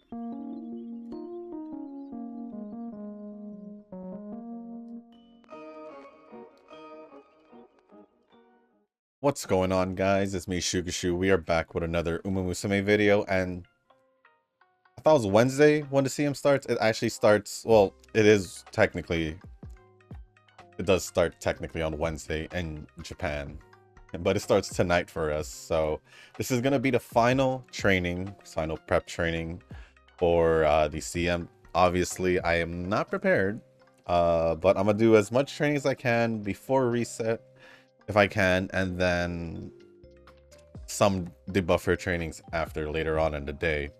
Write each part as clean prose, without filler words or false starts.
What's going on, guys? It's me, Shugashu. We are back with another Musume video, and I thought it was Wednesday when the CM starts. It actually starts, well, it does start technically on Wednesday in Japan, but it starts tonight for us. So this is going to be the final prep training for the CM. Obviously, I am not prepared, but I'm going to do as much training as I can before reset, if I can, and then some debuffer trainings after later on in the day.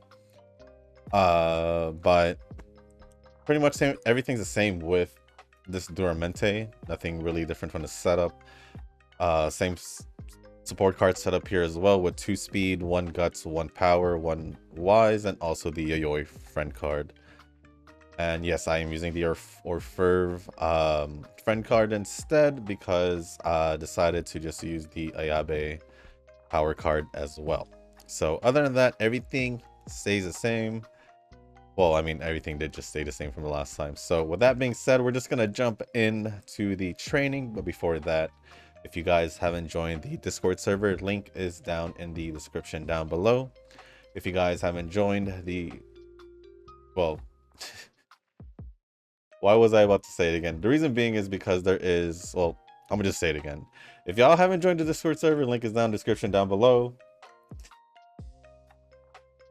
But pretty much everything's the same with this Duramente. Nothing really different from the setup. Same support card setup here as well, with 2 speed, 1 guts, 1 power, 1 wise, and also the Yayoi friend card. And yes, I am using the Orferv friend card instead because I decided to just use the Ayabe power card as well. So other than that, everything stays the same. Well, I mean, everything did just stay the same from the last time. So with that being said, we're just gonna jump into the training. But before that, if you guys haven't joined the Discord server, link is down in the description down below. If you guys haven't joined the, well, why was I about to say it again? The reason being is because there is, well, I'm gonna just say it again. If y'all haven't joined the Discord server, link is down in the description down below.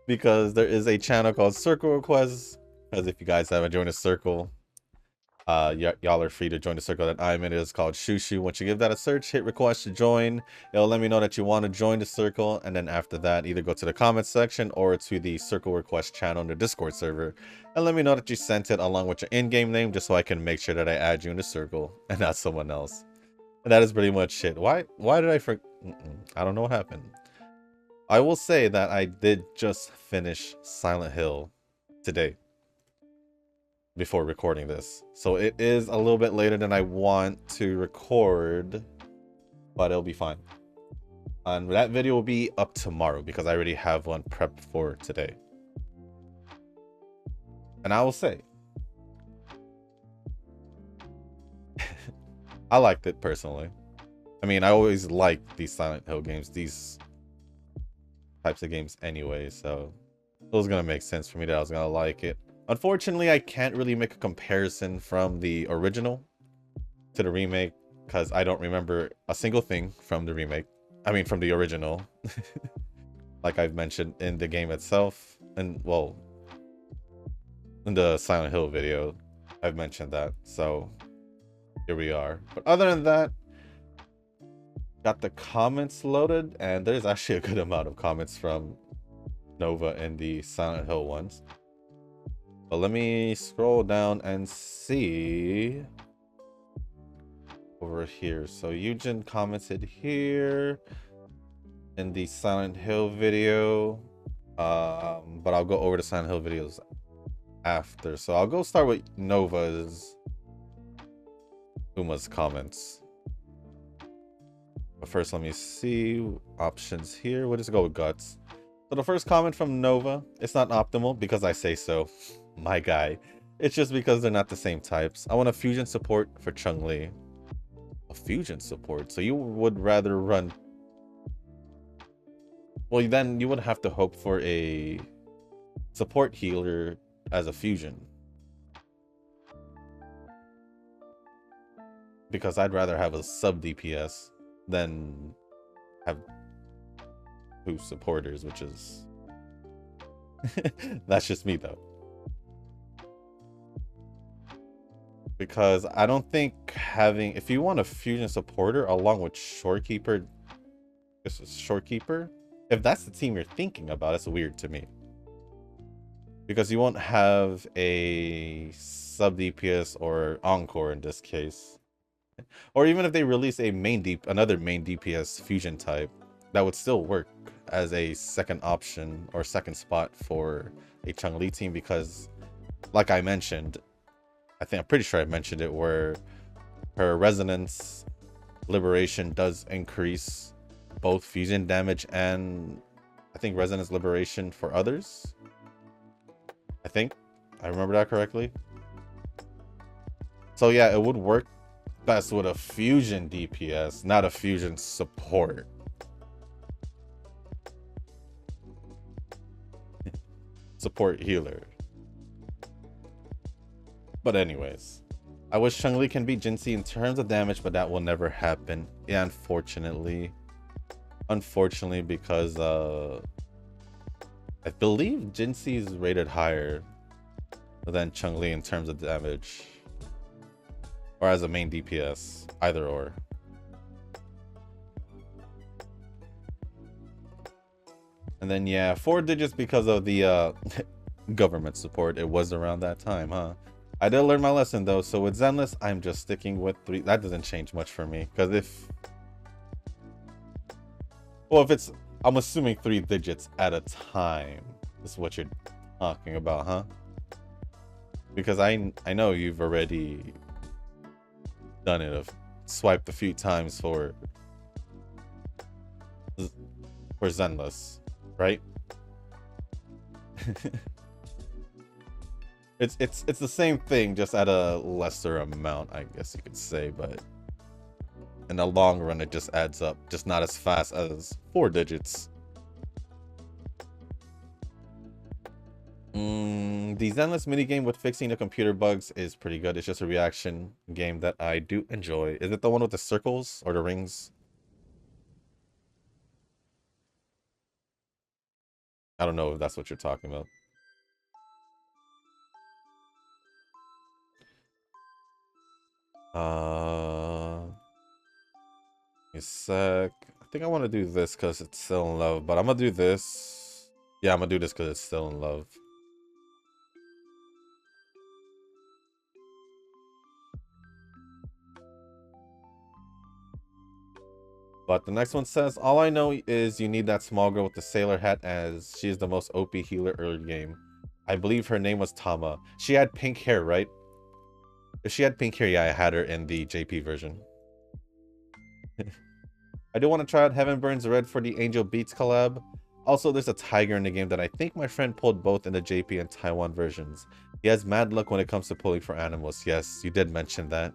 Because there is a channel called Circle Requests. As if you guys haven't joined a circle, y'all are free to join the circle that I'm in. It is called Shushu. Once you give that a search, hit request to join. It'll let me know that you want to join the circle, and then after that, either go to the comments section or to the Circle Request channel in the Discord server, and let me know that you sent it along with your in-game name, just so I can make sure that I add you in the circle and not someone else. And that is pretty much it. Why did I forget? I don't know what happened. I will say that I did just finish Silent Hill today before recording this. So it is a little bit later than I want to record, but it'll be fine. And that video will be up tomorrow because I already have one prepped for today. And I will say, I liked it personally. I mean, I always like these Silent Hill games, these types of games anyway, so it was gonna make sense for me that I was gonna like it. Unfortunately, I can't really make a comparison from the original to the remake because I don't remember a single thing from the remake. I mean, from the original. Like I've mentioned in the game itself, and well, in the Silent Hill video, I've mentioned that. So here we are. But other than that, got the comments loaded, and there's actually a good amount of comments from Nova and the Silent Hill ones. But let me scroll down and see over here. So Eugen commented here in the Silent Hill video, but I'll go over the Silent Hill videos after. So I'll go start with Uma's comments. But first, let me see options here. We'll just go with guts. So the first comment from Nova, it's not optimal because I say so. My guy. It's just because they're not the same types. I want a fusion support for Chun-Li. A fusion support? So you would rather run... Well, then you would have to hope for a support healer as a fusion. Because I'd rather have a sub DPS than have 2 supporters, which is... That's just me, though. Because I don't think having... If you want a fusion supporter along with Shorekeeper... This is Shorekeeper? If that's the team you're thinking about, it's weird to me. Because you won't have a sub DPS or Encore in this case. Or even if they release a another main DPS fusion type, that would still work as a second option or second spot for a Chun-Li team, because like I mentioned, I'm pretty sure I mentioned it, where her resonance liberation does increase both fusion damage and I think resonance liberation for others. I think I remember that correctly. So yeah, it would work best with a fusion DPS, not a fusion support. Support healer. But anyways, I wish Chun-Li can beat Jinxie in terms of damage, but that will never happen. Yeah, unfortunately. Unfortunately, because I believe Jinxie is rated higher than Chun-Li in terms of damage. Or as a main DPS. Either or. And then yeah, 4 digits because of the government support. It was around that time, huh? I did learn my lesson though, so with Zenless, I'm just sticking with 3. That doesn't change much for me, because if it's, I'm assuming 3 digits at a time is what you're talking about, huh? Because I know you've already done it, swiped a few times for Zenless, right? It's the same thing, just at a lesser amount, I guess you could say, but in the long run it just adds up, just not as fast as 4 digits. The Zenless minigame with fixing the computer bugs is pretty good. It's just a reaction game that I do enjoy. Is it the one with the circles or the rings? I don't know if that's what you're talking about. A sec. I think I want to do this because it's still in love, but I'm gonna do this. Yeah, I'm gonna do this because it's still in love. But the next one says, all I know is you need that small girl with the sailor hat, as she is the most OP healer early game. I believe her name was Tama. She had pink hair, right? If she had pink hair, yeah, I had her in the JP version. I do want to try out Heaven Burns Red for the Angel Beats collab. Also, there's a tiger in the game that I think my friend pulled both in the JP and Taiwan versions. He has mad luck when it comes to pulling for animals. Yes, you did mention that.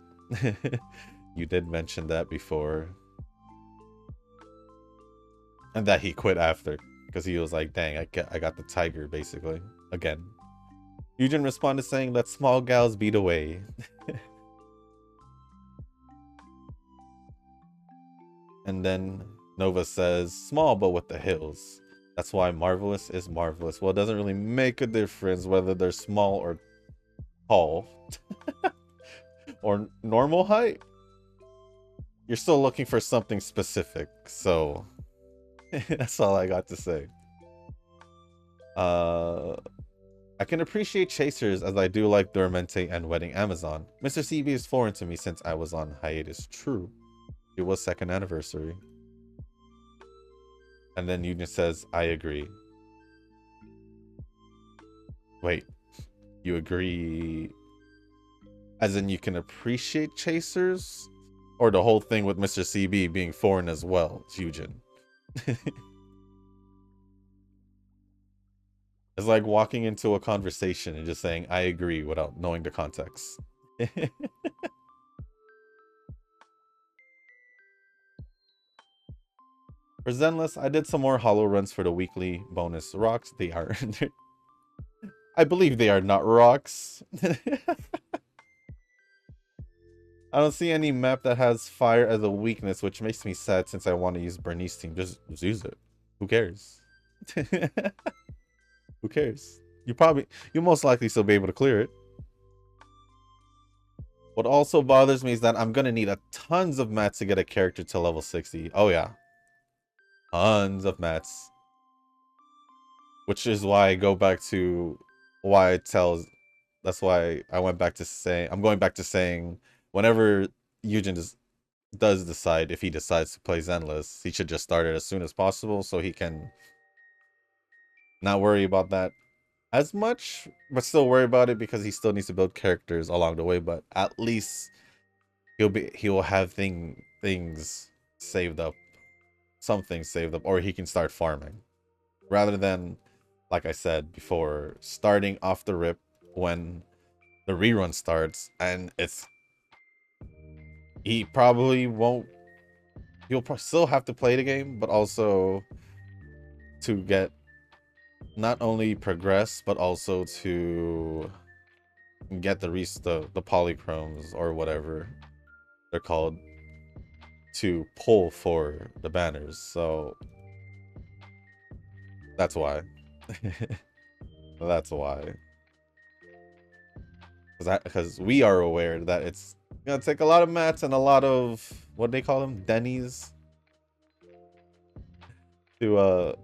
You did mention that before. And that he quit after, because he was like, dang, I got the tiger, basically. Again. Eugen responded saying, let small gals beat away. And then Nova says, small but with the hills. That's why marvelous is marvelous. Well, it doesn't really make a difference whether they're small or tall. Or normal height. You're still looking for something specific, so that's all I got to say. I can appreciate chasers as I do like Duramente and Wedding Amazon. Mr. CB is foreign to me since I was on hiatus. True. It was 2nd anniversary. And then Union says, I agree. Wait, you agree as in you can appreciate chasers? Or the whole thing with Mr. CB being foreign as well, Eugen? It's like walking into a conversation and just saying, I agree, without knowing the context. For Zenless, I did some more hollow runs for the weekly bonus rocks. They are... I believe they are not rocks. I don't see any map that has fire as a weakness, which makes me sad since I want to use Bernice team. Just use it. Who cares? Who cares? You most likely still be able to clear it. What also bothers me is that I'm gonna need a tons of mats to get a character to level 60. Oh yeah. Tons of mats. Which is why I go back to why it tells. That's why I went back to saying, I'm going back to saying, whenever Eugen does decide, if he decides to play Zenless, he should just start it as soon as possible so he can not worry about that as much, but still worry about it because he still needs to build characters along the way. But at least he will have things saved up, some things saved up, or he can start farming rather than like I said before, starting off the rip when the rerun starts, and he probably won't. He'll still have to play the game, but also to get not only progress, but also to get the polychromes or whatever they're called to pull for the banners. So that's why. That's why. Because we are aware that it's gonna take a lot of mats and a lot of what they call them, Denny's, to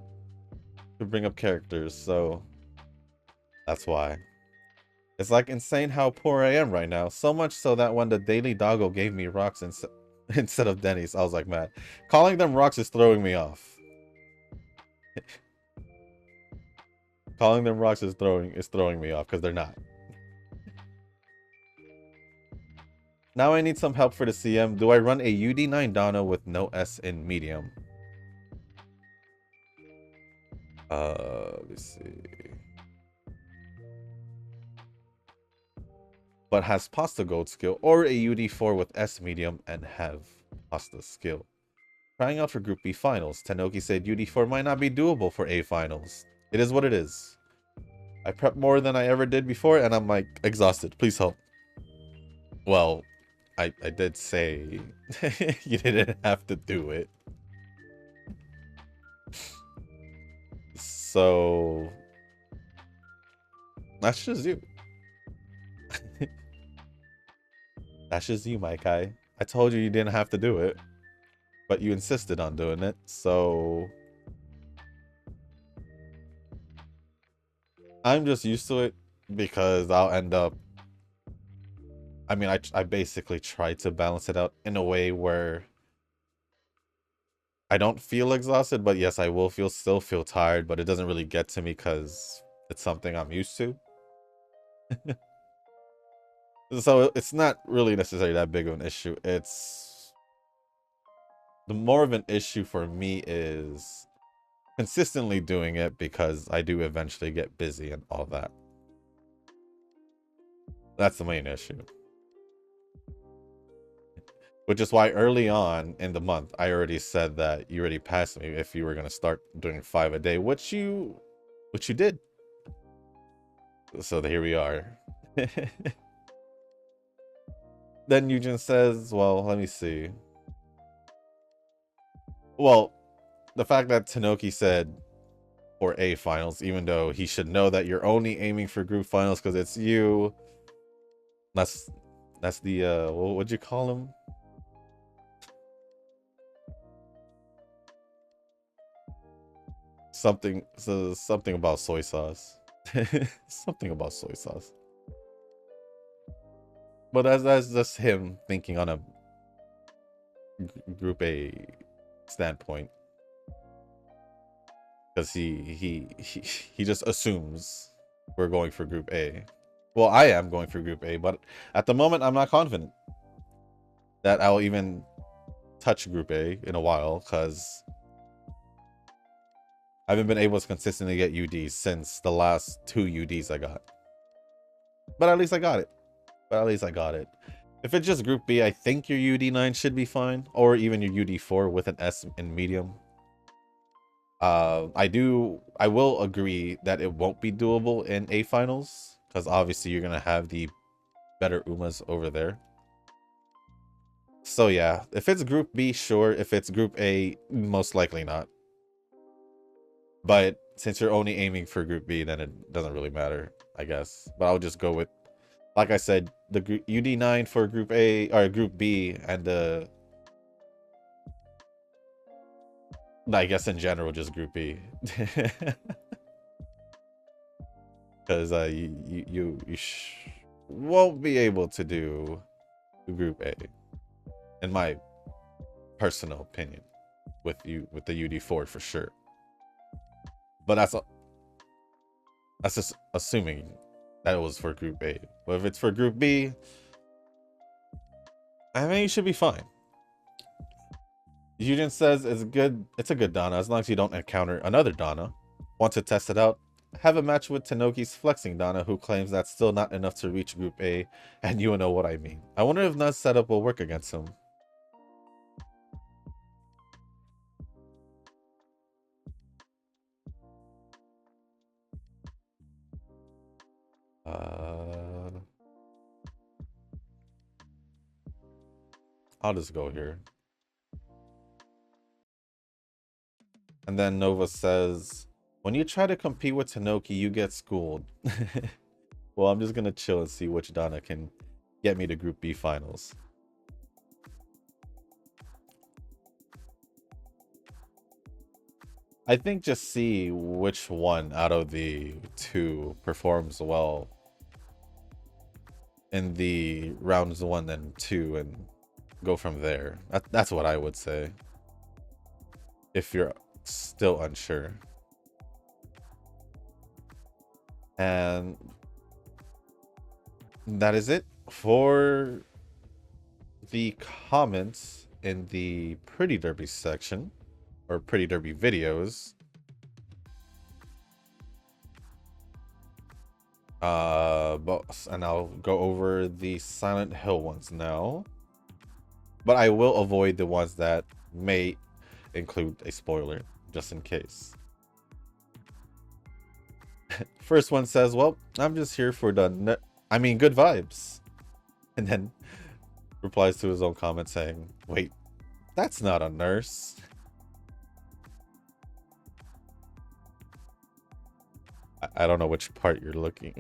bring up characters. So that's why. It's like insane how poor I am right now. So much so that when the Daily Doggo gave me rocks instead of Denny's, I was like, man, calling them rocks is throwing me off. Calling them rocks is throwing me off because they're not. Now I need some help for the CM. Do I run a UD9 Donna with no S in medium? Let me see. But has pasta gold skill, or a UD4 with S medium and have pasta skill. Trying out for Group B finals. Tanoki said UD4 might not be doable for A finals. It is what it is. I prepped more than I ever did before, and I'm like exhausted. Please help. Well, I did say you didn't have to do it. So that's just you. That's just you, my guy. I told you didn't have to do it, but you insisted on doing it, so I'm just used to it because I'll end up. I mean, I basically try to balance it out in a way where I don't feel exhausted, but yes, I will still feel tired, but it doesn't really get to me because it's something I'm used to. So it's not really necessarily that big of an issue. It's the more of an issue for me is consistently doing it because I do eventually get busy and all that. That's the main issue. Which is why early on in the month, I already said that you already passed me if you were going to start doing 5 a day, which you did. So here we are. Then Eugen says, well, let me see. Well, the fact that Tanoki said for A finals, even though he should know that you're only aiming for group finals because it's you. That's the what'd you call him? Something about soy sauce. Something about soy sauce. But that's just him thinking on a group A standpoint. Because he just assumes we're going for group A. Well, I am going for group A, but at the moment I'm not confident that I'll even touch group A in a while because I haven't been able to consistently get UDs since the last 2 UDs I got. But at least I got it. If it's just group B, I think your UD9 should be fine, or even your UD4 with an S in medium. I will agree that it won't be doable in A finals because obviously you're gonna have the better Umas over there. So yeah, if it's group B, sure. If it's group A, most likely not. But since you're only aiming for group B, then it doesn't really matter, I guess. But I'll just go with, like I said, the UD9 for group A or group B, and the, I guess in general, just group B. Because you won't be able to do group A, in my personal opinion, with the UD4 for sure. But that's just assuming that it was for group A. But if it's for group B, I mean, you should be fine. Eugen says it's good. It's a good Donna as long as you don't encounter another Donna. Want to test it out? have a match with Tanoki's flexing Donna, who claims that's still not enough to reach Group A, and you know what I mean. I wonder if Nut's setup will work against him. I'll just go here. And then Nova says, when you try to compete with Tanoki, you get schooled. Well, I'm just going to chill and see which Donna can get me to Group B finals. I think just see which one out of the two performs well in the rounds 1 and 2 and go from there. That's what I would say, if you're still unsure. And that is it for the comments in the Pretty Derby section, or Pretty Derby videos. And I'll go over the Silent Hill ones now, but I will avoid the ones that may include a spoiler, just in case. First one says, well, I'm just here for the good vibes, and then replies to his own comment saying, wait, that's not a nurse. I don't know which part you're looking,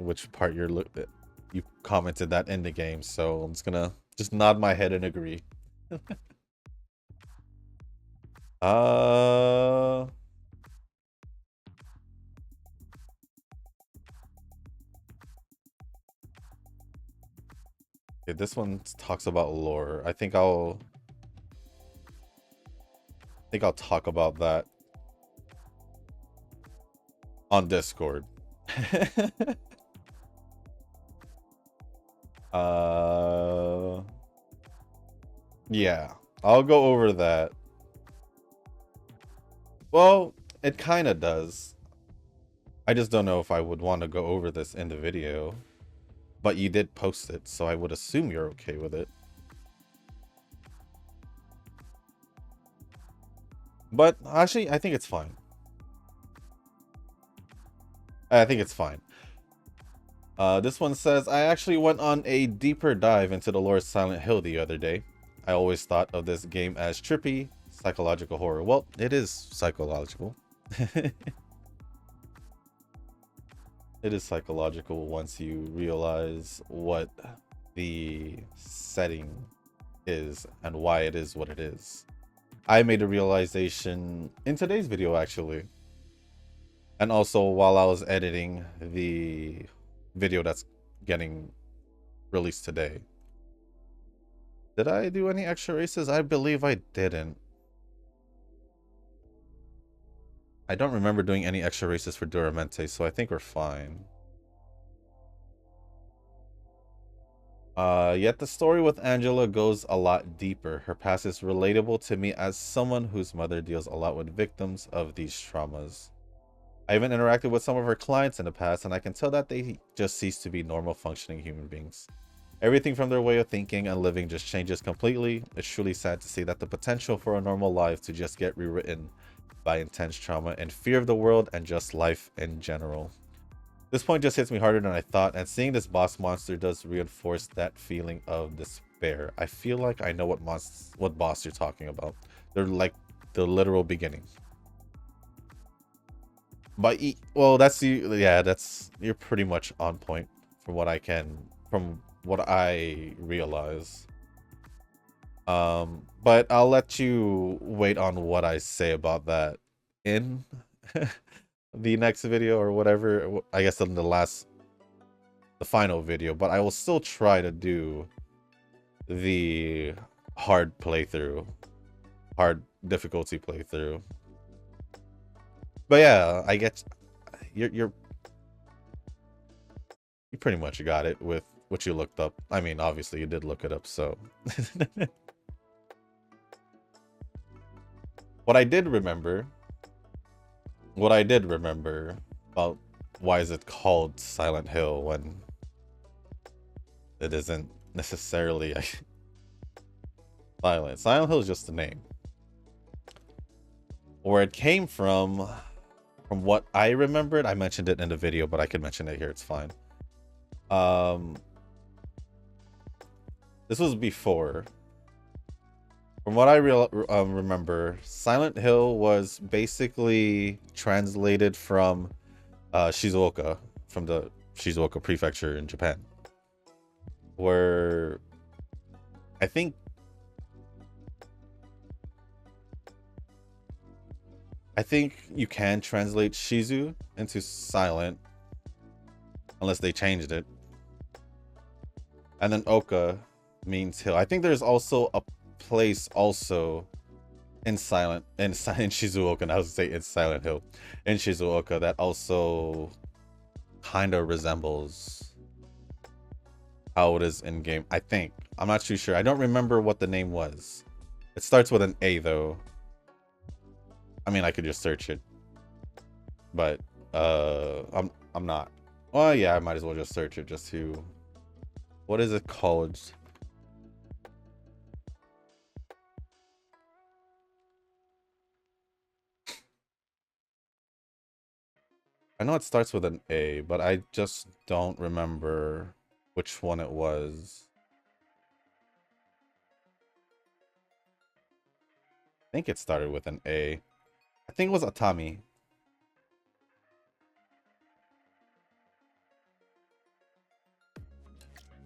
you commented that in the game, so I'm just gonna nod my head and agree. Okay, this one talks about lore. I think I'll talk about that on Discord. Yeah, I'll go over that. Well, it kind of does. I just don't know if I would want to go over this in the video, but you did post it, so I would assume you're okay with it. But actually, I think it's fine. This one says, I actually went on a deeper dive into the lore of Silent Hill the other day. I always thought of this game as trippy, psychological horror. Well, it is psychological. It is psychological once you realize what the setting is and why it is what it is. I made a realization in today's video, actually. And also while I was editing the video that's getting released today. Did I do any extra races? I believe I didn't. I don't remember doing any extra races for Duramente, so I think we're fine. Yet the story with Angela goes a lot deeper. Her past is relatable to me as someone whose mother deals a lot with victims of these traumas. I even interacted with some of her clients in the past, and I can tell that they just cease to be normal functioning human beings. Everything from their way of thinking and living just changes completely. It's truly sad to see that the potential for a normal life to just get rewritten by intense trauma and fear of the world and just life in general. This point just hits me harder than I thought, and seeing this boss monster does reinforce that feeling of despair. I feel like I know what boss you're talking about. They're like the literal beginning. But well, you're pretty much on point from what I realize. But I'll let you wait on what I say about that in the next video or whatever. I guess in the final video, but I will still try to do the hard difficulty playthrough. But yeah, I get you pretty much got it with what you looked up. I mean, obviously you did look it up, so what I did remember about why is it called Silent Hill when it isn't necessarily silent. Silent Hill is just a name. Where it came from what I remembered, I mentioned it in the video, but I can mention it here, it's fine. This was before. From what I remember, Silent Hill was basically translated from Shizuoka, from the Shizuoka prefecture in Japan, where I think you can translate Shizu into silent unless they changed it. And then Oka means hill. I think there's also a place also in Shizuoka, and I was gonna say it's Silent Hill in Shizuoka, that also kind of resembles how it is in game. I think. I'm not too sure. I don't remember what the name was. It starts with an A though. I mean, I could just search it, but I'm not. Well, yeah, I might as well just search it just to. What is it called? I know it starts with an A, but I just don't remember which one it was. I think it started with an A. I think it was Atami.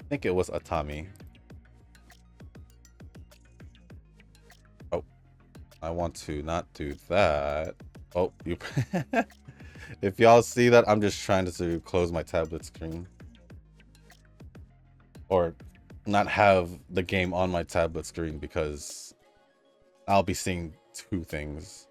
I think it was Atami. Oh, I want to not do that. Oh, you. If y'all see that, I'm just trying to close my tablet screen. Or not have the game on my tablet screen because I'll be seeing two things.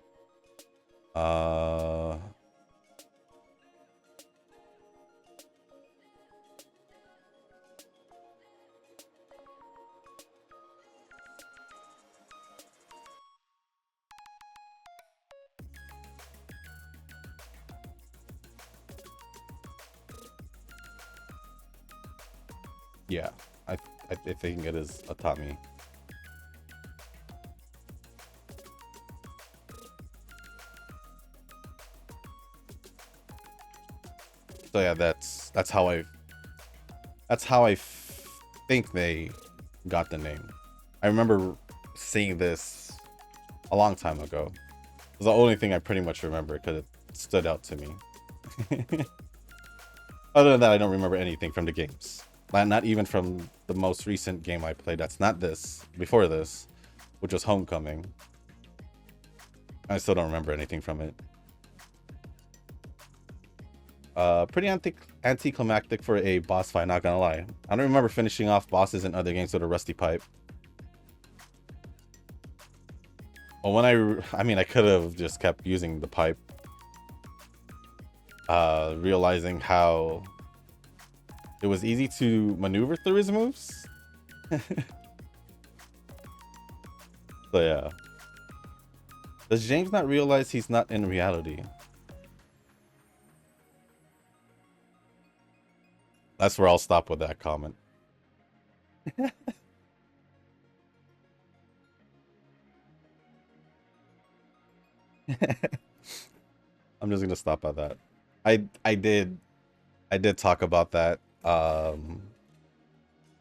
Yeah, I think it is Atami. So yeah, that's how I think they got the name. I remember seeing this a long time ago. It was the only thing I pretty much remember because it stood out to me. Other than that, I don't remember anything from the games. Not even from the most recent game I played. That's not this. Before this, which was Homecoming. I still don't remember anything from it. Pretty anticlimactic for a boss fight, not gonna lie. I don't remember finishing off bosses in other games with a rusty pipe. Well, when I mean, I could have just kept using the pipe. Realizing how it was easy to maneuver through his moves. So yeah. Does James not realize he's not in reality? That's where I'll stop with that comment. I'm just gonna stop at that. I did talk about that. I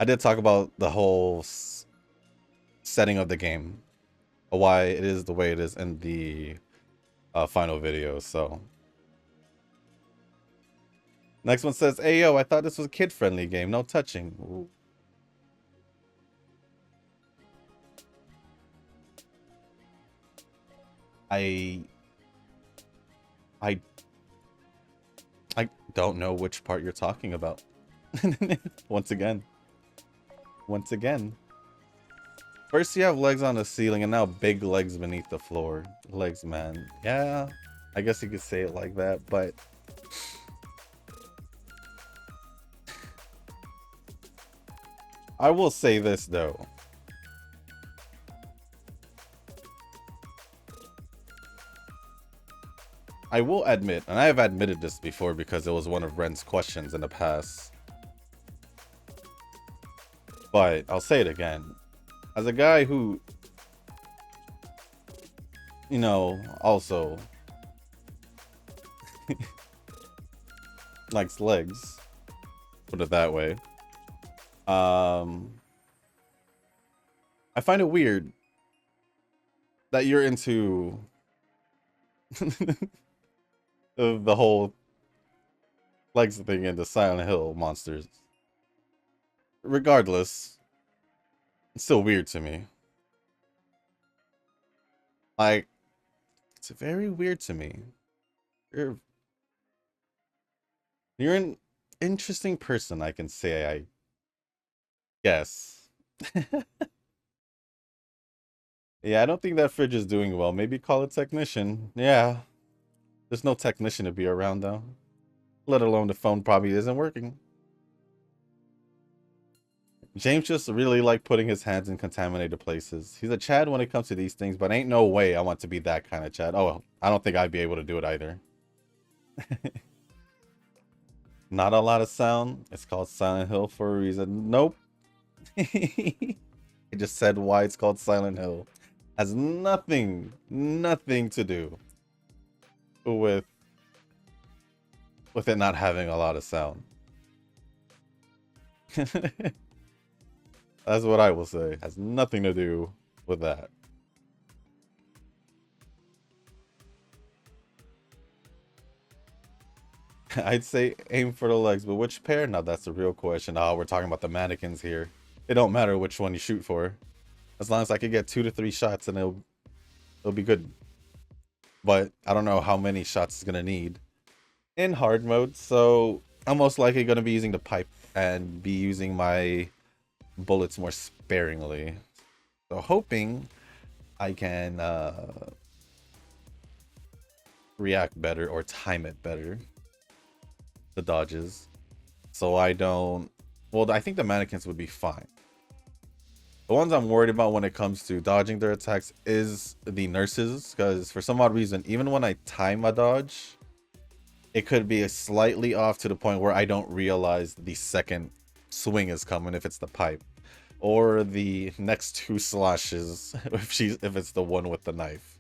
did talk about the whole setting of the game, why it is the way it is in the final video. So next one says, "Hey yo, I thought this was a kid-friendly game. No touching." Ooh. I don't know which part you're talking about. Once again. First you have legs on the ceiling and now big legs beneath the floor. Legs, man. Yeah, I guess you could say it like that, but I will say this though. I will admit, and I have admitted this before because it was one of Ren's questions in the past, but I'll say it again. As a guy who, you know, also likes legs, put it that way, I find it weird that you're into the whole legs thing in the Silent Hill monsters. Regardless, it's still weird to me. Like, it's very weird to me. You're an interesting person, I can say, I guess. Yeah, I don't think that fridge is doing well. Maybe call a technician. Yeah. There's no technician to be around, though. Let alone the phone probably isn't working. James just really like putting his hands in contaminated places. He's a Chad when it comes to these things, but ain't no way I want to be that kind of Chad. Oh, I don't think I'd be able to do it either. Not a lot of sound. It's called Silent Hill for a reason. Nope. I just said why it's called Silent Hill. Has nothing to do with it not having a lot of sound. That's what I will say. Has nothing to do with that. I'd say aim for the legs, but which pair? Now that's the real question. Oh, we're talking about the mannequins here. It don't matter which one you shoot for. As long as I could get 2 to 3 shots and it'll be good. But I don't know how many shots it's gonna need in hard mode, so I'm most likely gonna be using the pipe and be using my bullets more sparingly. So hoping I can react better or time it better. The dodges. So I don't... Well, I think the mannequins would be fine. The ones I'm worried about when it comes to dodging their attacks is the nurses, because for some odd reason, even when I time a dodge, it could be slightly off to the point where I don't realize the second swing is coming if it's the pipe, or the next 2 slashes if it's the one with the knife.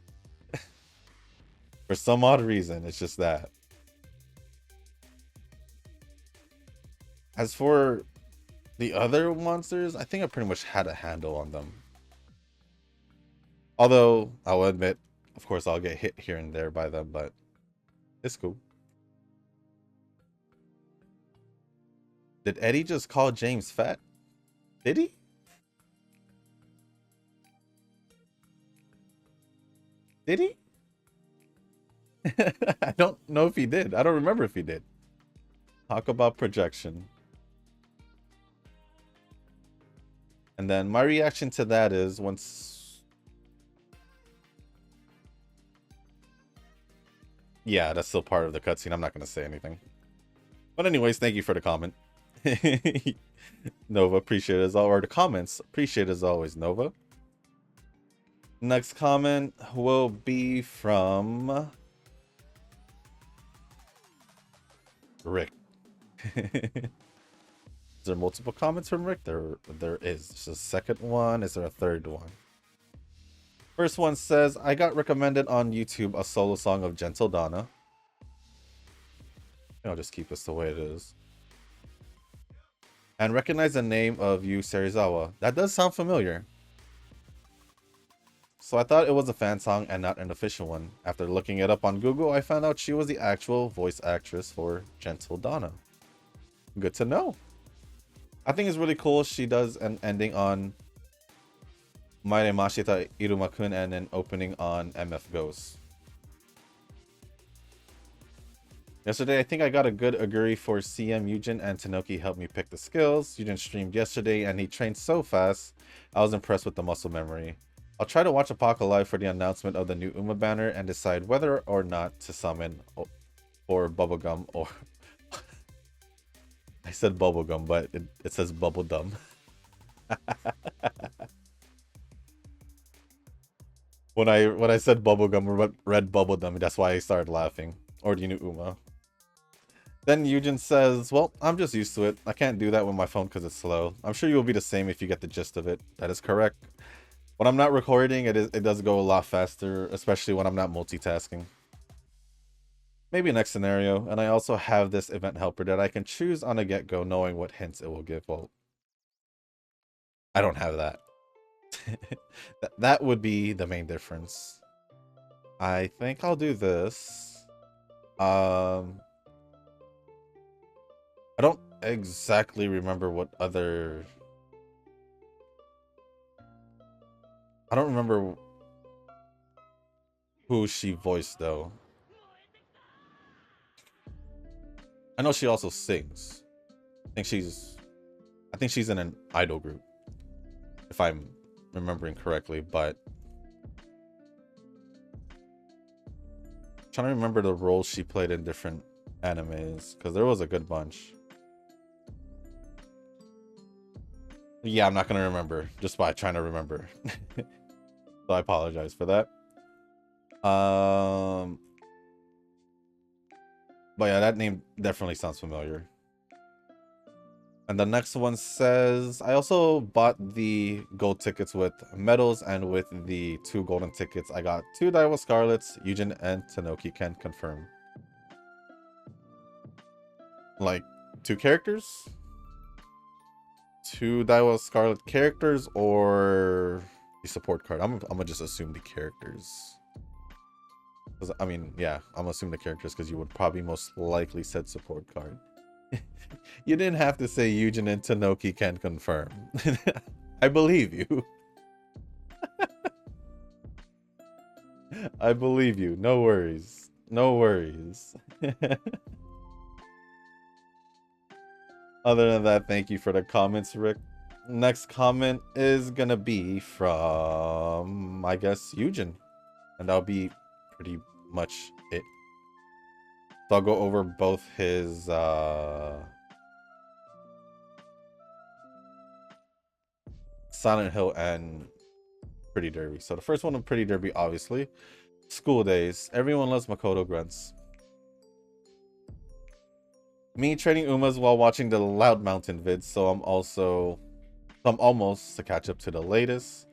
For some odd reason, it's just that. As for the other monsters, I think I pretty much had a handle on them. Although, I will admit, of course, I'll get hit here and there by them, but it's cool. Did Eddie just call James fat? Did he? Did he? I don't know if he did. I don't remember if he did. Talk about projection. And then my reaction to that is once... Yeah, that's still part of the cutscene. I'm not going to say anything. But anyways, thank you for the comment. Nova, appreciate it as always. Or the comments, appreciate it as always, Nova. Next comment will be from... Rick. Is there multiple comments from Rick? There is. There's a second one. Is there a third one? First one says, I got recommended on YouTube a solo song of Gentle Donna. I'll just keep this the way it is. And recognize the name of Yu Serizawa. That does sound familiar. So I thought it was a fan song and not an official one. After looking it up on Google, I found out she was the actual voice actress for Gentle Donna. Good to know. I think it's really cool she does an ending on Maire Mashita Irumakun and an opening on MF Ghost. Yesterday, I think I got a good aguri for CM Yujin, and Tanoki helped me pick the skills. Yujin streamed yesterday and he trained so fast. I was impressed with the muscle memory. I'll try to watch Apocalypse for the announcement of the new Uma banner and decide whether or not to summon or Bubblegum or... I said bubblegum, but it says bubblegum. When I said bubblegum, read bubblegum, that's why I started laughing. Or do you know Uma? Then Eugen says, well, I'm just used to it. I can't do that with my phone because it's slow. I'm sure you'll be the same if you get the gist of it. That is correct. When I'm not recording, it does go a lot faster, especially when I'm not multitasking. Maybe next scenario, and I also have this event helper that I can choose on the get-go knowing what hints it will give. Well, I don't have that. That would be the main difference. I think I'll do this. I don't exactly remember what other... I don't remember who she voiced, though. I know she also sings. I think she's in an idol group, if I'm remembering correctly, but I'm trying to remember the roles she played in different animes, because there was a good bunch. Yeah, I'm not gonna remember just by trying to remember. So I apologize for that. But yeah, that name definitely sounds familiar. And the next one says, I also bought the gold tickets with medals, and with the 2 golden tickets, I got 2 Daiwa Scarlets. Eugen and Tanoki can confirm. Like, 2 characters? 2 Daiwa Scarlet characters, or the support card? I'm gonna just assume the characters. I mean, yeah, I'm gonna assume the characters because you would probably most likely said support card. You didn't have to say Eugen and Tanoki can confirm. I believe you. I believe you. No worries. No worries. Other than that, thank you for the comments, Rick. Next comment is gonna be from, I guess, Eugen. And that'll be pretty much it. So I'll go over both his Silent Hill and Pretty Derby. So the first one of Pretty Derby, obviously. School days. Everyone loves Makoto grunts. Me trading Umas while watching the Loud Mountain vids, so I'm almost to catch up to the latest.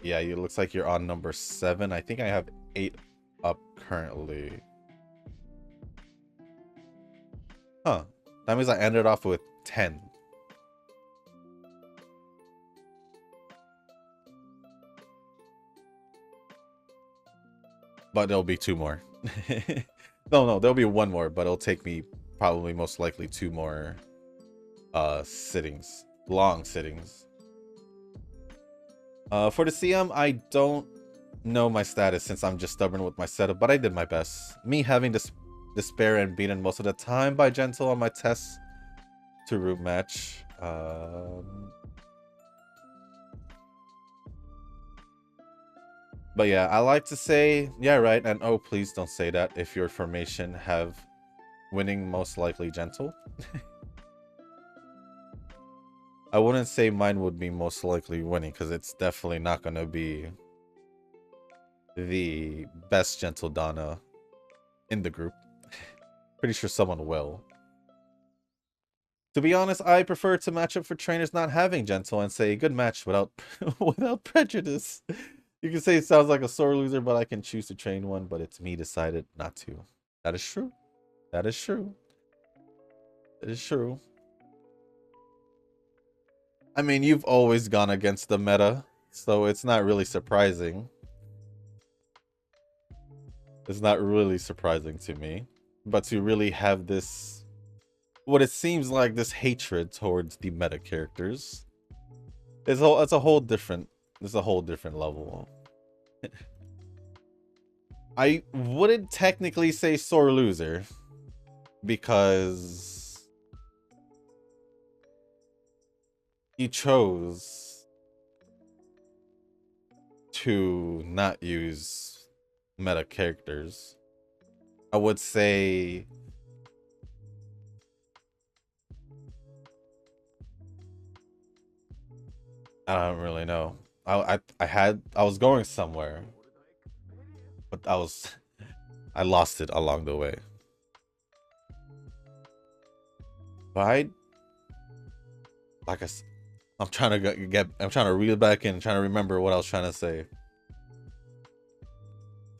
Yeah, it looks like you're on number 7. I think I have 8 up currently. Huh. That means I ended off with 10. But there'll be 2 more. No, there'll be 1 more, but it'll take me probably most likely 2 more sittings. Long sittings. For the CM, I don't know my status since I'm just stubborn with my setup, but I did my best. Me having despair and beaten most of the time by Gentle on my tests to root match. But yeah, I like to say, yeah, right, and oh, please don't say that if your formation have winning most likely Gentle. I wouldn't say mine would be most likely winning, because it's definitely not going to be the best Gentle Donna in the group. Pretty sure someone will. To be honest, I prefer to match up for trainers not having Gentle and say good match without without prejudice. You can say it sounds like a sore loser, but I can choose to train one, but it's me decided not to. That is true. That is true. It is true. I mean, you've always gone against the meta, so it's not really surprising. It's not really surprising to me. But to really have this, what it seems like, this hatred towards the meta characters, it's a whole different level. I wouldn't technically say sore loser, because you chose to not use meta characters. I would say I don't really know. I was going somewhere, but I I lost it along the way. But I'm trying to I'm trying to reel it back in, trying to remember what I was trying to say.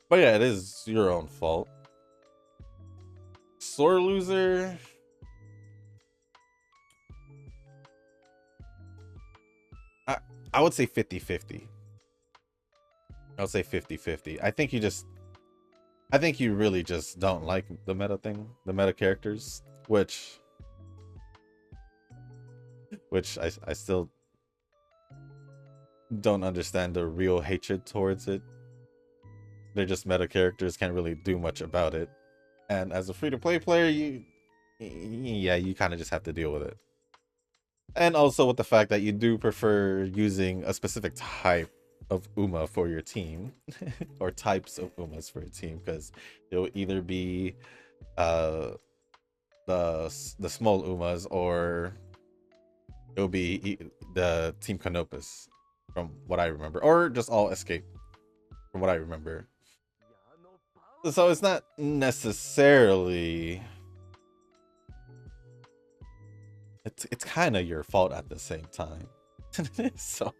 But yeah, it is your own fault. Sore loser. I would say 50-50. I would say 50-50. I think you really just don't like the meta thing, the meta characters, which I still don't understand the real hatred towards it. They're just meta characters, can't really do much about it. And as a free-to-play player, you kind of just have to deal with it. And also with the fact that you do prefer using a specific type of Uma for your team, or types of Umas for your team, because it'll either be the small Umas, or it'll be the Team Canopus, from what I remember, or just all Escape, from what I remember. So it's not necessarily, it's kind of your fault at the same time. So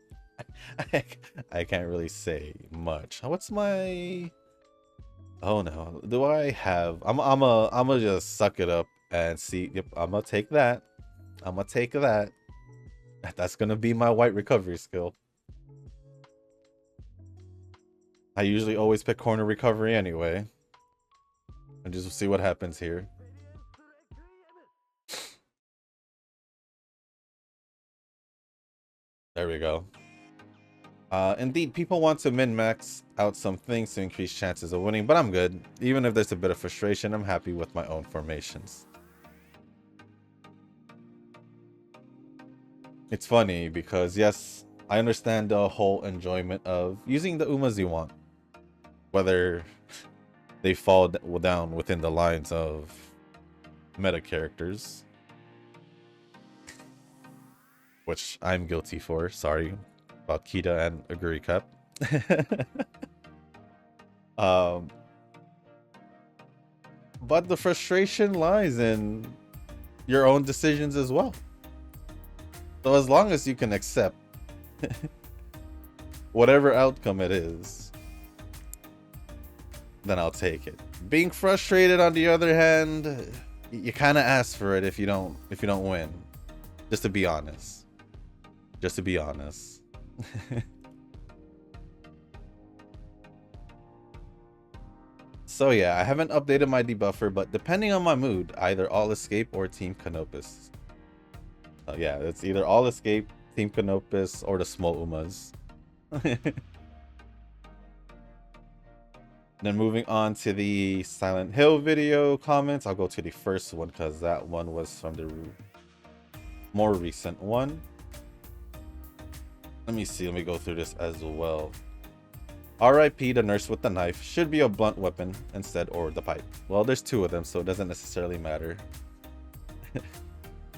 I can't really say much. What's my, oh no, do I have, I'm gonna just suck it up and see. Yep, I'm gonna take that. That's gonna be my white recovery skill. I usually always pick corner recovery anyway. And just see what happens here. There we go. Indeed, people want to min-max out some things to increase chances of winning, but I'm good. Even if there's a bit of frustration, I'm happy with my own formations. It's funny because, yes, I understand the whole enjoyment of using the Umas you want, whether they fall down within the lines of meta characters, which I'm guilty for. Sorry about Kita and Aguri Cup. But the frustration lies in your own decisions as well. So as long as you can accept whatever outcome it is, then I'll take it. Being frustrated, on the other hand, you kind of ask for it if you don't win. Just to be honest. So yeah, I haven't updated my debuffer, but depending on my mood, either all escape or Team Canopus. Yeah, it's either all escape, Team Canopus, or the small Umas. Then moving on to the Silent Hill video comments, I'll go to the first one because that one was from the more recent one. Let me see, let me go through this as well. RIP the nurse with the knife, should be a blunt weapon instead, or the pipe. Well, there's two of them, so it doesn't necessarily matter.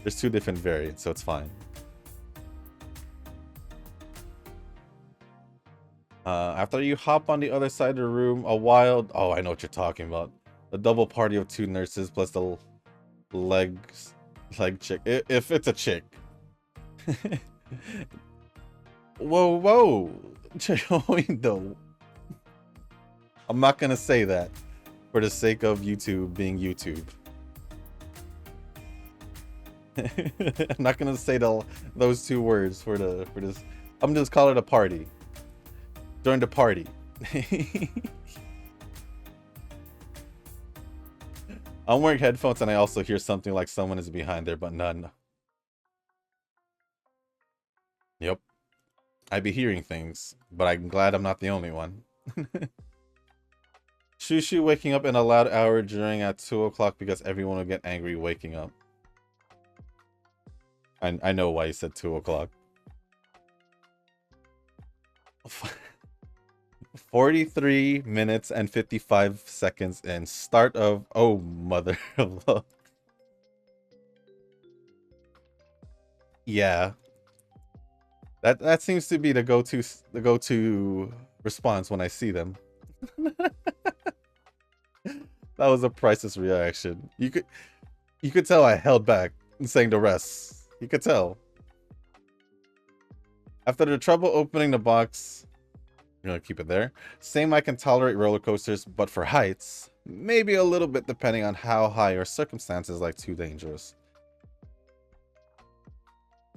There's two different variants, so it's fine. After you hop on the other side of the room, a wild... Oh, I know what you're talking about. A double party of two nurses plus the leg chick. If it's a chick. Whoa. I'm not going to say that for the sake of YouTube being YouTube. I'm not going to say those two words for this. I'm just call it a party. Join the party. I'm wearing headphones and I also hear something like someone is behind there, but none. Yep. I be hearing things, but I'm glad I'm not the only one. Shushu waking up in a loud hour during at 2 o'clock because everyone will get angry waking up. I know why you said 2 o'clock. 43 minutes and 55 seconds in. Start of... Oh, mother of love. Yeah. That seems to be the go-to response when I see them. That was a priceless reaction. You could tell I held back in saying the rest. You could tell. After the trouble opening the box, I'm gonna keep it there. Same, I can tolerate roller coasters, but for heights, maybe a little bit depending on how high or circumstances like too dangerous.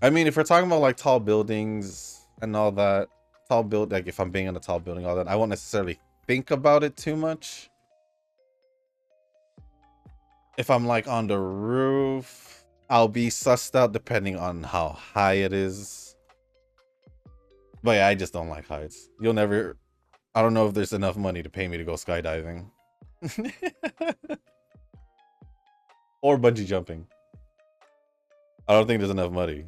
I mean, if we're talking about like tall buildings and all that, like if I'm being in a tall building, all that, I won't necessarily think about it too much. If I'm like on the roof, I'll be sussed out depending on how high it is. But yeah, I just don't like heights. You'll never... I don't know if there's enough money to pay me to go skydiving. Or bungee jumping. I don't think there's enough money.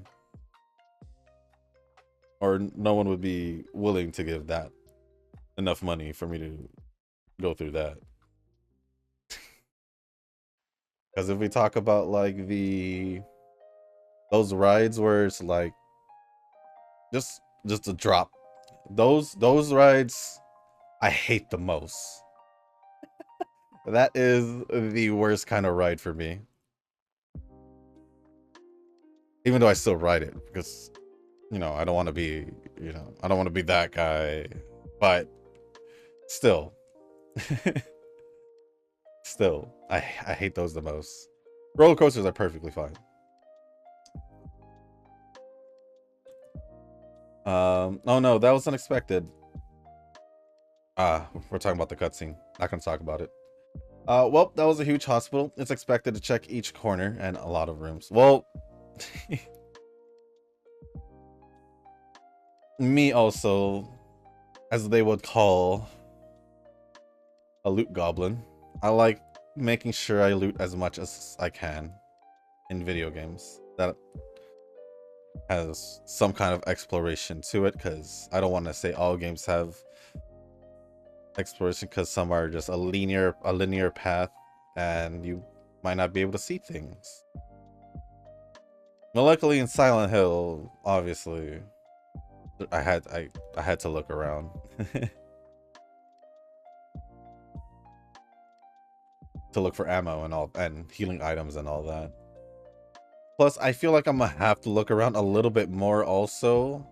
Or no one would be willing to give that enough money for me to go through that. Because if we talk about like those rides where it's like just a drop, those rides I hate the most. That is the worst kind of ride for me. Even though I still ride it because, you know, I don't want to be, I don't want to be that guy, but still. Still, I hate those the most. Roller coasters are perfectly fine. Oh no, that was unexpected. We're talking about the cutscene. Not gonna talk about it. Well, that was a huge hospital. It's expected to check each corner and a lot of rooms. Well, me also, as they would call a loot goblin. I like making sure I loot as much as I can in video games that has some kind of exploration to it, because I don't want to say all games have exploration, because some are just a linear path and you might not be able to see things. But luckily in Silent Hill, obviously, I had to look around. To look for ammo and healing items and all that. Plus, I feel like I'm gonna have to look around a little bit more also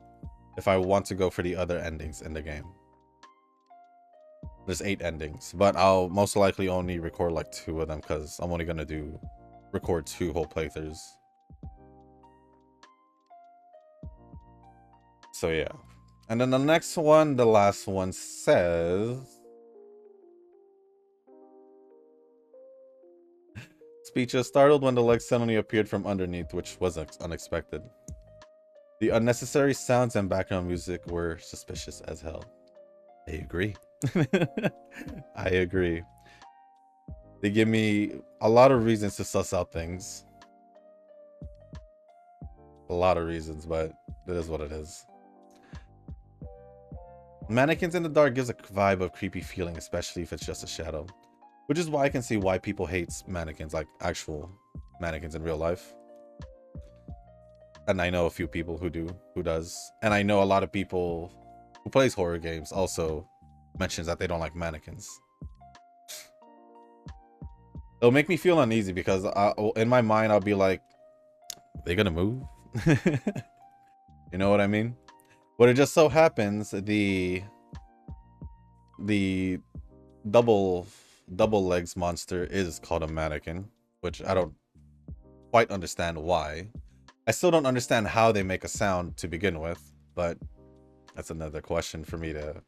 if I want to go for the other endings in the game. There's 8 endings, but I'll most likely only record like 2 of them because I'm only gonna record 2 whole playthroughs. So yeah. And then the next one, the last one says... Speeches startled when the legs suddenly appeared from underneath, which was unexpected. The unnecessary sounds and background music were suspicious as hell. I agree. I agree. They give me a lot of reasons to suss out things. A lot of reasons, but it is what it is. Mannequins in the dark gives a vibe of creepy feeling, especially if it's just a shadow. Which is why I can see why people hate mannequins, like actual mannequins in real life. And I know a few people who does. And I know a lot of people who plays horror games also mentions that they don't like mannequins. It'll make me feel uneasy because in my mind I'll be like, they gonna move? You know what I mean? But it just so happens the double legs monster is called a mannequin, which I don't quite understand why. I still don't understand how they make a sound to begin with, but that's another question for me to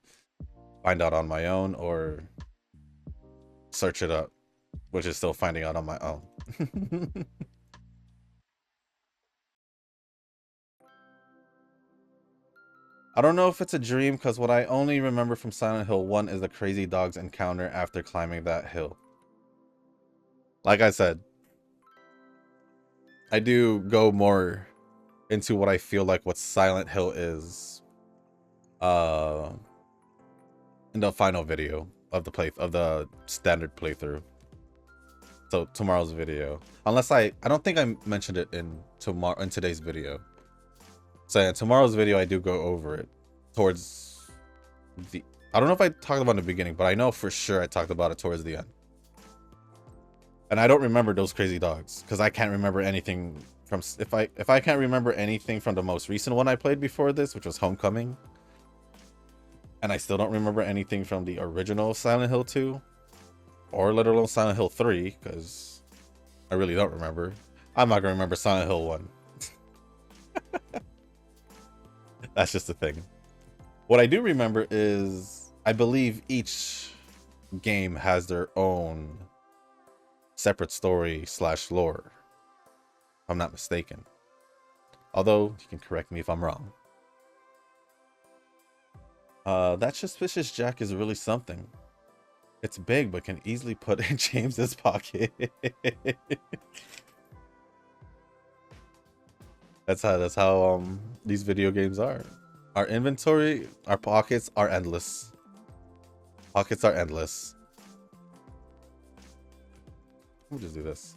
find out on my own or search it up, which is still finding out on my own. I don't know if it's a dream, because what I only remember from Silent Hill 1 is the crazy dog's encounter after climbing that hill. Like I said, I do go more into what I feel like what Silent Hill is in the final video of the standard playthrough. So tomorrow's video. Unless I don't think I mentioned it in today's video. So in tomorrow's video, I do go over it towards the... I don't know if I talked about it in the beginning, but I know for sure I talked about it towards the end. And I don't remember those crazy dogs because I can't remember anything from if I can't remember anything from the most recent one I played before this, which was Homecoming. And I still don't remember anything from the original Silent Hill 2 or literal Silent Hill 3 because I really don't remember. I'm not gonna remember Silent Hill 1. That's just the thing. What I do remember is I believe each game has their own separate story / lore, if I'm not mistaken. Although you can correct me if I'm wrong. That suspicious jack is really something. It's big but can easily put in James's pocket. That's how these video games are. Our inventory, our pockets are endless. Pockets are endless. We'll just do this.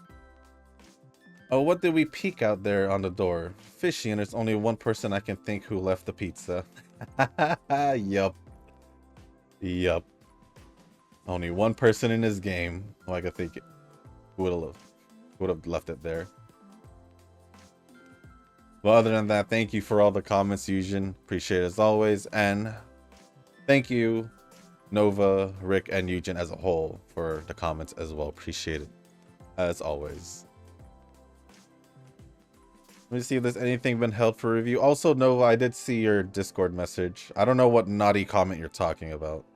Oh, what did we peek out there on the door? Fishy, and there's only one person I can think who left the pizza. Yup. Yup. Only one person in this game who I could think would have left it there. Well, other than that, thank you for all the comments, Eugen. Appreciate it as always. And thank you, Nova, Rick, and Eugen as a whole for the comments as well. Appreciate it as always. Let me see if there's anything been held for review. Also, Nova, I did see your Discord message. I don't know what naughty comment you're talking about.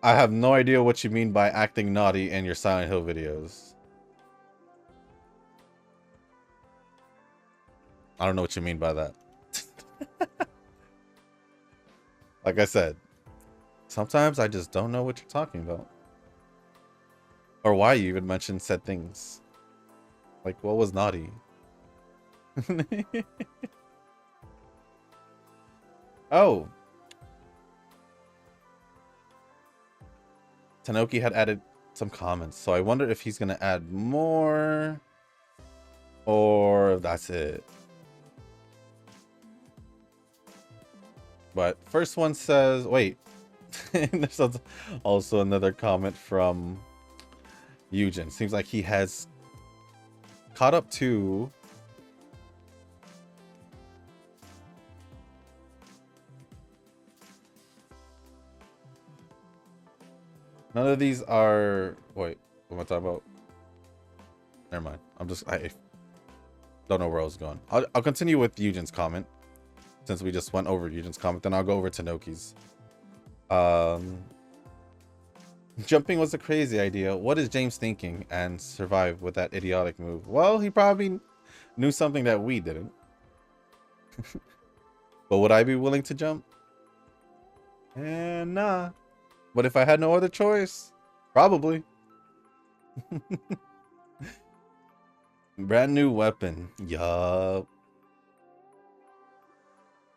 I have no idea what you mean by acting naughty in your Silent Hill videos. I don't know what you mean by that. Like I said, sometimes I just don't know what you're talking about. Or why you even mentioned said things. Like, what was naughty? Oh. Tanoki had added some comments, so I wonder if he's going to add more. Or if that's it. But first one says, wait. There's also another comment from Eugen. Seems like he has caught up to none of these are wait, what am I talking about? Never mind. I don't know where I was going. I'll continue with Eugen's comment since we just went over Eugen's comment, then I'll go over to Noki's. Jumping was a crazy idea. What is James thinking and survive with that idiotic move? Well, he probably knew something that we didn't. But would I be willing to jump? Nah. But if I had no other choice, probably. Brand new weapon. Yup.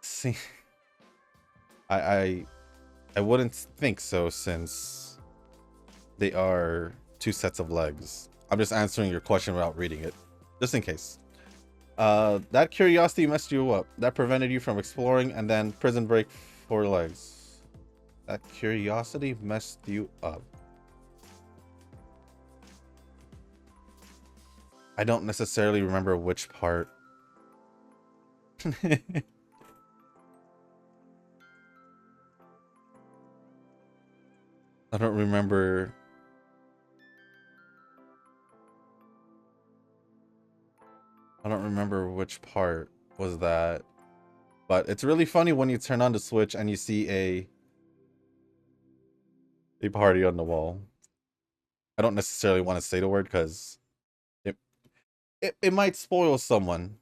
See, I wouldn't think so since they are two sets of legs. I'm just answering your question without reading it, just in case. That curiosity messed you up. That prevented you from exploring, and then prison break 4 legs. That curiosity messed you up. I don't necessarily remember which part. I don't remember. I don't remember which part was that. But it's really funny when you turn on the switch and you see a party on the wall. I don't necessarily want to say the word because it might spoil someone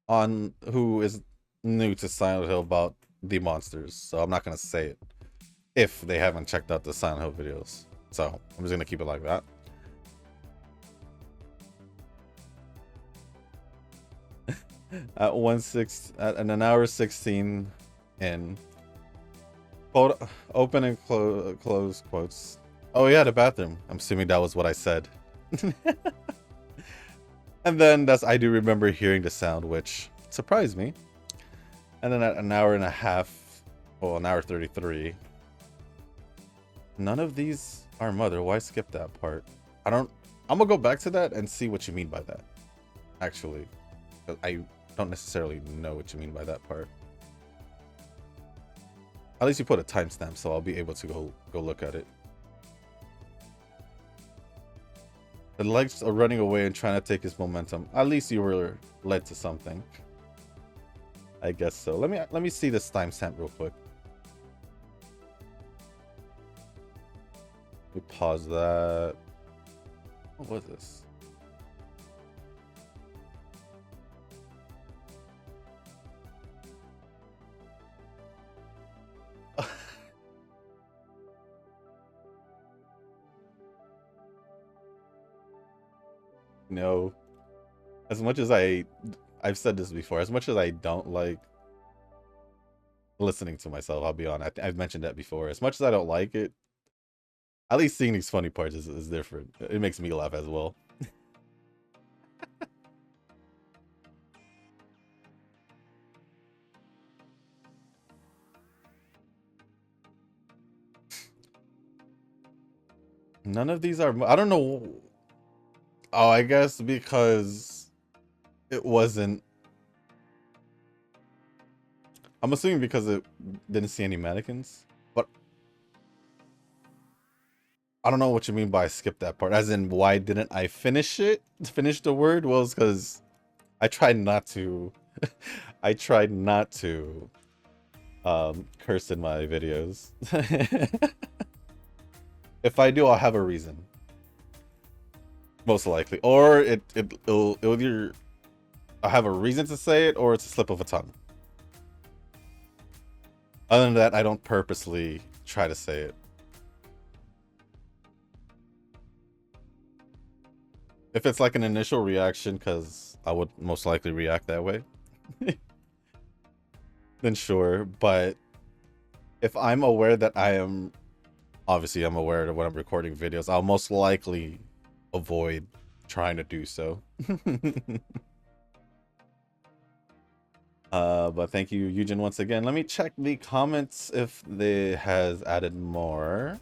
on who is new to Silent Hill about the monsters. So I'm not going to say it if they haven't checked out the Silent Hill videos. So I'm just going to keep it like that. At an hour 16 in. Quote, open and close quotes. Oh yeah, the bathroom. I'm assuming that was what I said. And then I do remember hearing the sound, which surprised me. And then at an hour and a half, well, an hour 33. None of these Our mother, why skip that part? I don't... I'm gonna go back to that and see what you mean by that. Actually. I don't necessarily know what you mean by that part. At least you put a timestamp, so I'll be able to go look at it. The legs are running away and trying to take his momentum. At least you were led to something. I guess so. Let me see this timestamp real quick. Let me pause that. What was this? No. As much as I've said this before, as much as I don't like listening to myself, I'll be honest. I've mentioned that before. As much as I don't like it, at least seeing these funny parts is different. It makes me laugh as well. None of these are... I don't know. Oh, I guess because it wasn't... I'm assuming because it didn't see any mannequins. But I don't know what you mean by skip that part. As in, why didn't I finish it? Finish the word? Well, it's because I tried not to... I tried not to curse in my videos. If I do, I'll have a reason. Most likely. Or it'll either I'll have a reason to say it, or it's a slip of a tongue. Other than that, I don't purposely try to say it. If it's like an initial reaction, because I would most likely react that way, then sure. But if I'm aware that I'm aware that when I'm recording videos, I'll most likely avoid trying to do so. But thank you, Eugen, once again. Let me check the comments if they has added more.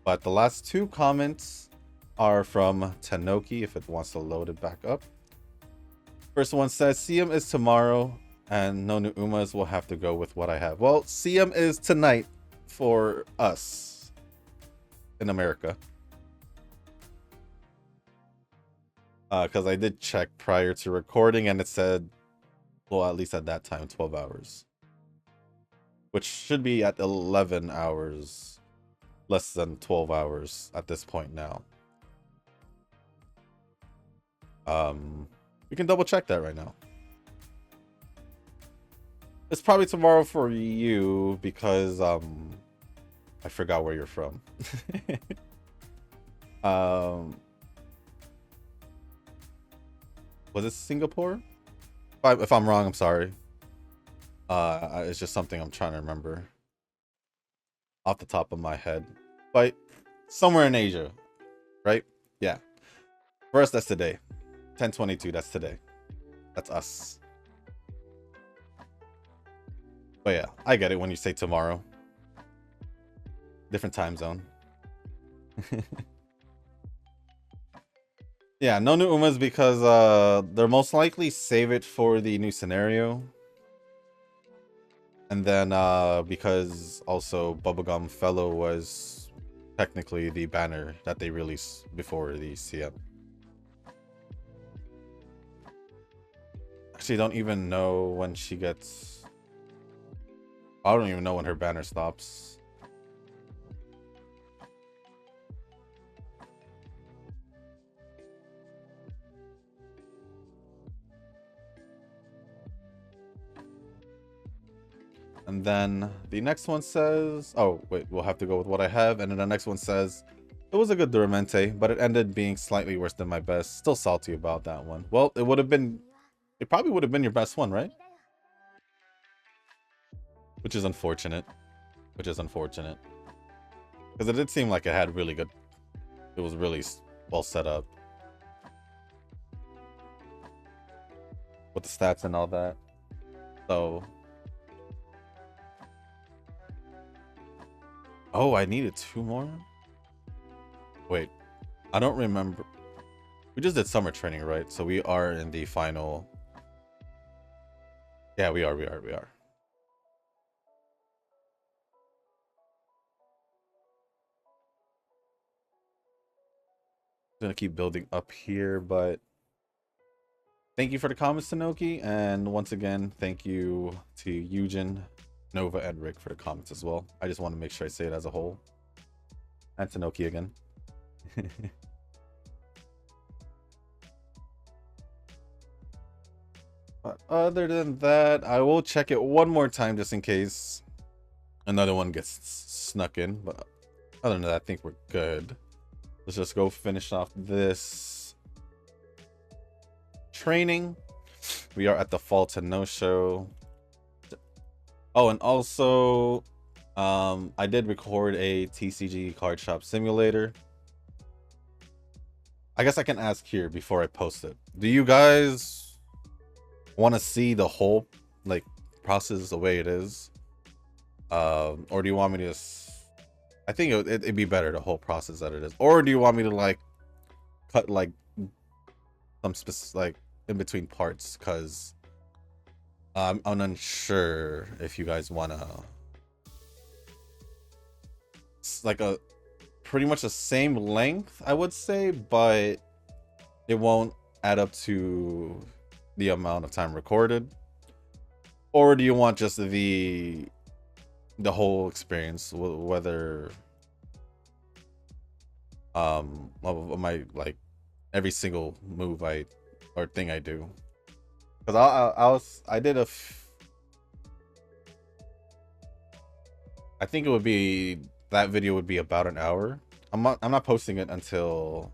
But the last two comments are from Tanoki, if it wants to load it back up. First one says, CM is tomorrow, and no new Umas will have to go with what I have. Well, CM is tonight for us in America. Because I did check prior to recording, and it said, well, at least at that time, 12 hours. Which should be at 11 hours. Less than 12 hours at this point now. We can double check that right now. It's probably tomorrow for you because I forgot where you're from. Was it Singapore? If I'm wrong, I'm sorry. It's just something I'm trying to remember off the top of my head. But somewhere in Asia, right? Yeah. For us, that's today. 10:22, that's today. That's us. But yeah, I get it when you say tomorrow. Different time zone. Yeah, no new Umas because they'll most likely save it for the new scenario. And then because also Bubblegum Fellow was technically the banner that they released before the CM. Actually, I don't even know when she gets... I don't even know when her banner stops. And then the next one says, oh, wait, we'll have to go with what I have. And then the next one says, it was a good Duramente, but it ended being slightly worse than my best. Still salty about that one. Well, it probably would have been your best one, right? Which is unfortunate. Because it did seem like it had really good, it was really well set up. With the stats and all that. So... oh, I needed 2 more? Wait, I don't remember. We just did summer training, right? So we are in the final. Yeah, we are. Gonna keep building up here, but thank you for the comments, Tanoki, and once again, thank you to Eugen, Nova, and Rick for the comments as well. I just want to make sure I say it as a whole. And Tanoki again. But other than that, I will check it one more time just in case another one gets snuck in. But other than that, I think we're good. Let's just go finish off this training. We are at the Fall to No Show. Oh, and also, I did record a TCG card shop simulator. I guess I can ask here before I post it. Do you guys want to see the whole like process the way it is, or do you want me to just, I think it'd be better the whole process that it is, or do you want me to like cut like some specific like in between parts, because I'm unsure if you guys want to like a pretty much the same length, I would say, but it won't add up to the amount of time recorded, or do you want just the whole experience, whether of my like every single move or thing I do, because I did I think it would be, that video would be about an hour. I'm not posting it until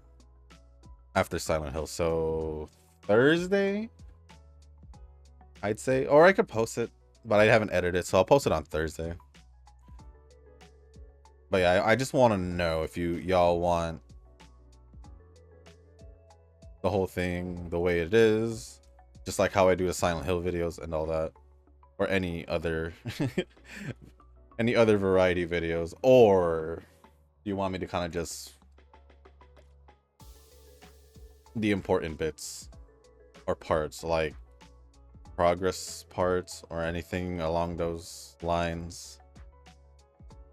after Silent Hill, so Thursday I'd say, or I could post it, but I haven't edited it, so I'll post it on Thursday. But yeah, I just want to know if y'all want the whole thing the way it is, just like how I do the Silent Hill videos and all that, or any other any other variety videos, or do you want me to kind of just the important bits or parts, like progress parts or anything along those lines?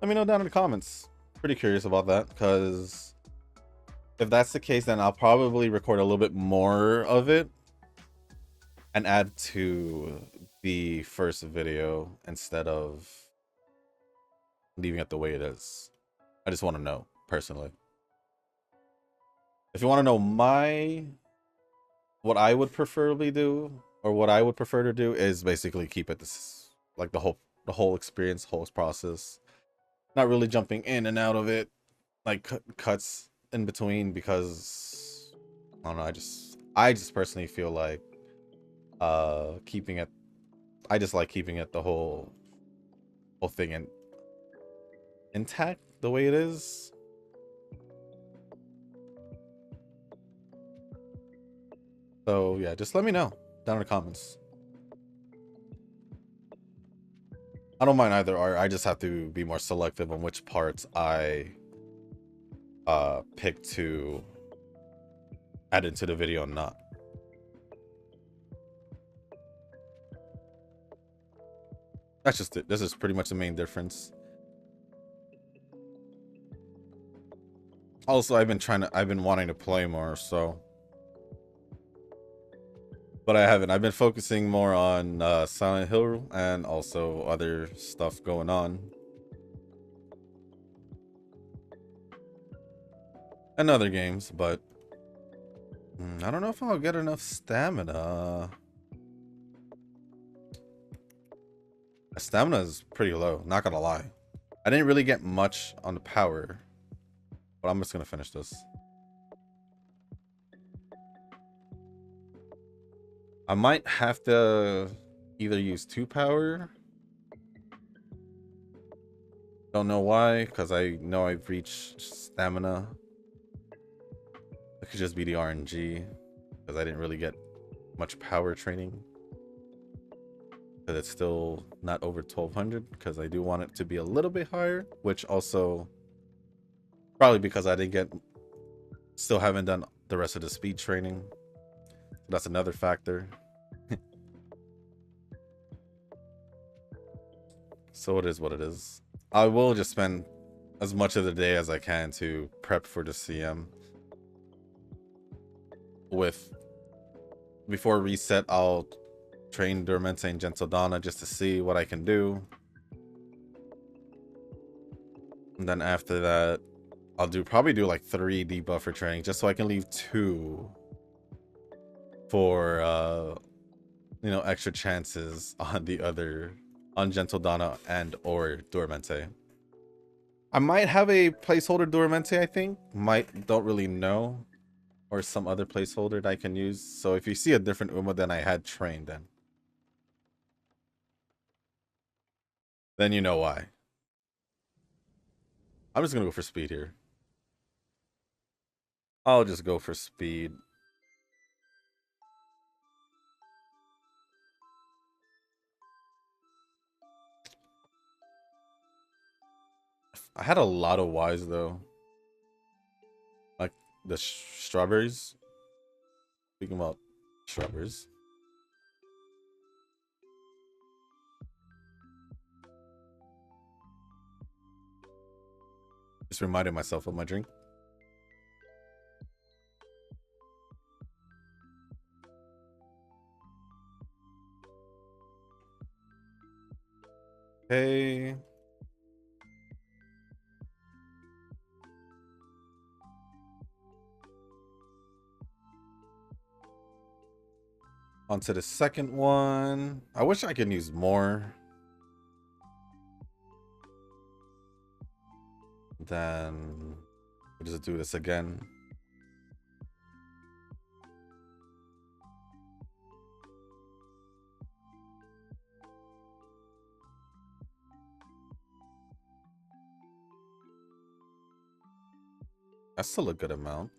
Let me know down in the comments. Pretty curious about that, because if that's the case, then I'll probably record a little bit more of it and add to the first video instead of leaving it the way it is. I just want to know personally. If you want to know what I would preferably do, or what I would prefer to do, is basically keep it this, like the whole experience, whole process, not really jumping in and out of it, like cuts in between, because I don't know, I just personally feel like keeping it, I just like keeping it the whole thing intact the way it is. So yeah, just let me know down in the comments. I don't mind either, or I just have to be more selective on which parts I pick to add into the video and not. That's just it. This is pretty much the main difference. Also, I've been wanting to play more, so, but I haven't. I've been focusing more on Silent Hill and also other stuff going on. And other games, but I don't know if I'll get enough stamina. Stamina is pretty low, not gonna lie. I didn't really get much on the power, but I'm just gonna finish this. I might have to either use 2 power. Don't know why, because I know I've reached stamina. It could just be the RNG, because I didn't really get much power training. But it's still not over 1200, because I do want it to be a little bit higher, which also probably because I didn't get Still haven't done the rest of the speed training. That's another factor. So it is what it is. I will just spend as much of the day as I can to prep for the CM. Before reset, I'll train Duramente and Gentle Donna just to see what I can do. And then after that, I'll probably do like 3 debuffer training just so I can leave 2 for you know, extra chances on the other, on Gentle Donna and or Duramente. I might have a placeholder Duramente, I think. Don't really know. Or some other placeholder that I can use. So if you see a different Uma than I had trained, then you know why. I'm just gonna go for speed here. I'll just go for speed. I had a lot of Ys though. Like the strawberries. Speaking about strawberries. Just reminded myself of my drink. Hey. On to the second one. I wish I could use more. Then we'll just do this again. That's still a good amount.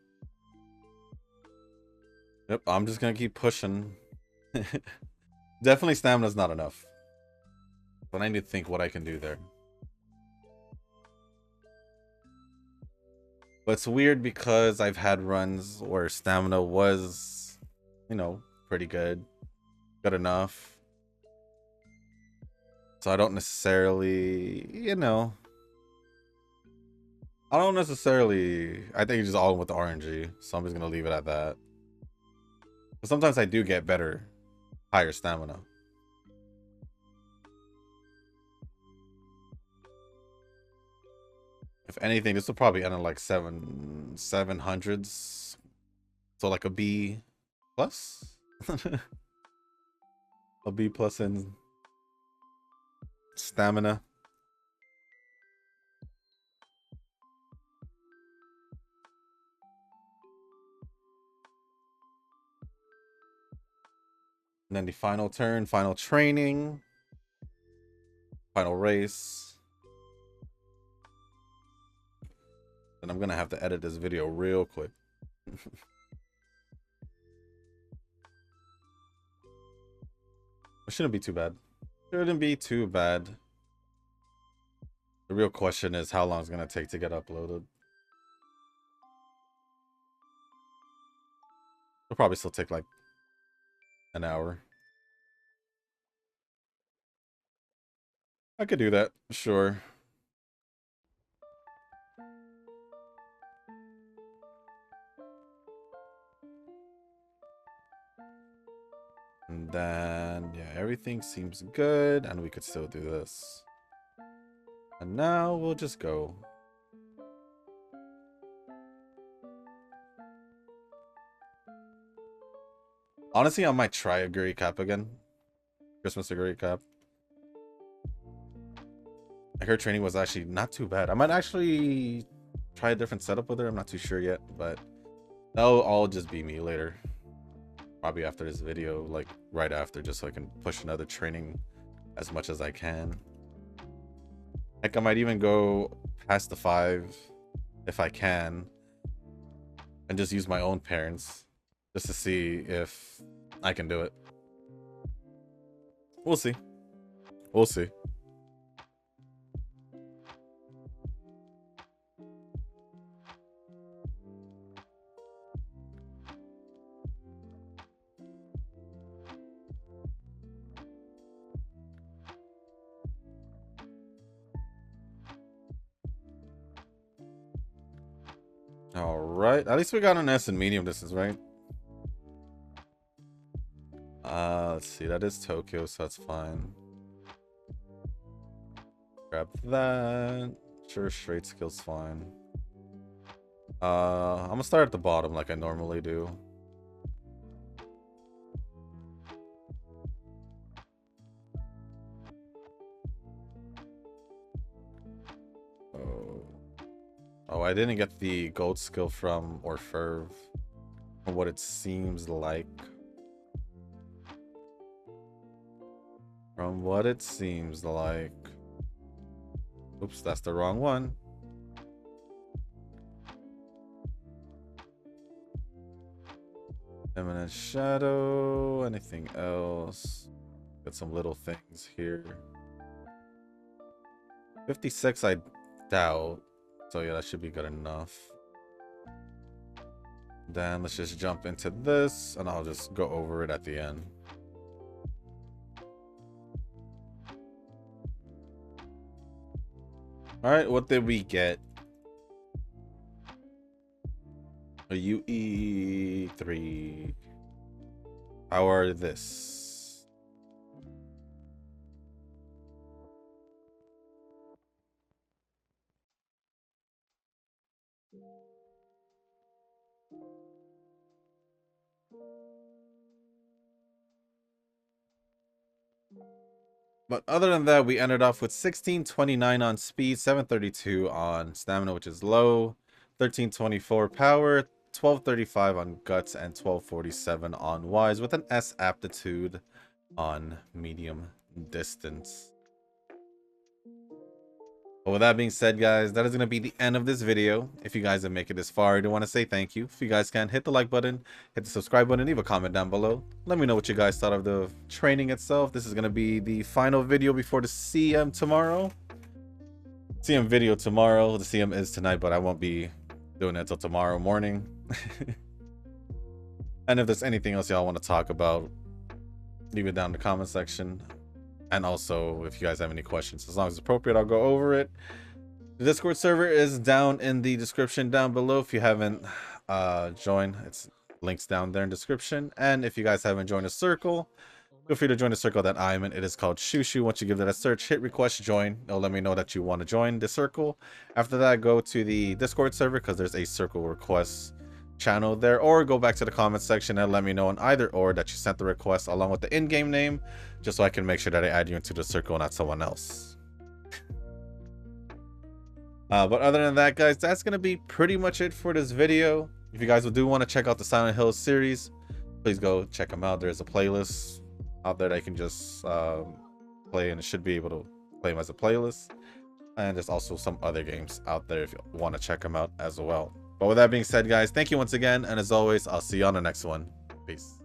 Yep, I'm just gonna keep pushing. Definitely stamina's not enough. But I need to think what I can do there. But it's weird because I've had runs where stamina was, you know, pretty good. Good enough. So I don't necessarily, you know. I don't necessarily, I think it's just all in with the RNG. So I'm just going to leave it at that. But sometimes I do get better, higher stamina. If anything, this will probably end in like 700s. So like a B plus? A B plus in stamina. And then the final turn, final training, final race. And I'm gonna have to edit this video real quick. It shouldn't be too bad. Shouldn't be too bad. The real question is how long it's gonna take to get uploaded. It'll probably still take like an hour. I could do that, sure. And then, yeah, everything seems good, and we could still do this. And now we'll just go. Honestly, I might try a Guri Cap again. Christmas Guri Cap. I heard training was actually not too bad. I might actually try a different setup with her. I'm not too sure yet, but that'll all just be me later. Probably after this video, like right after, just so I can push another training as much as I can. Heck, I might even go past the 5 if I can and just use my own parents just to see if I can do it. We'll see. We'll see. All right. At least we got an S in medium distance, right? Let's see. That is Tokyo, so that's fine. Grab that. Sure, straight skill's fine. I'm gonna start at the bottom like I normally do. Oh, I didn't get the gold skill from Orferv. From what it seems like. From what it seems like. Oops, that's the wrong one. Eminent Shadow. Anything else? Got some little things here. 56, I doubt. So yeah, that should be good enough. Then let's just jump into this, and I'll just go over it at the end. Alright, what did we get? A UE3. How are this? But other than that, we ended off with 1629 on speed, 732 on stamina, which is low, 1324 power, 1235 on guts, and 1247 on wise, with an S aptitude on medium distance. But with that being said, guys, that is going to be the end of this video. If you guys have made it this far, I do want to say thank you. If you guys can, hit the like button, hit the subscribe button, leave a comment down below. Let me know what you guys thought of the training itself. This is going to be the final video before the CM tomorrow. CM video tomorrow. The CM is tonight, but I won't be doing it until tomorrow morning. And if there's anything else y'all want to talk about, leave it down in the comment section. And also, if you guys have any questions, as long as it's appropriate, I'll go over it. The Discord server is down in the description down below. If you haven't joined, it's links down there in description. And if you guys haven't joined a circle, feel free to join the circle that I'm in. It is called Shushu. Once you give that a search, hit request join. It'll let me know that you want to join the circle. After that, go to the Discord server because there's a circle request channel there, or go back to the comment section and let me know on either or that you sent the request along with the in-game name, just so I can make sure that I add you into the circle, not someone else. But other than that, guys, that's gonna be pretty much it for this video. If you guys do want to check out the Silent Hill series, please go check them out. There's a playlist out there that you can just play, and it should be able to play them as a playlist. And there's also some other games out there if you want to check them out as well. But with that being said, guys, thank you once again, and as always, I'll see you on the next one. Peace.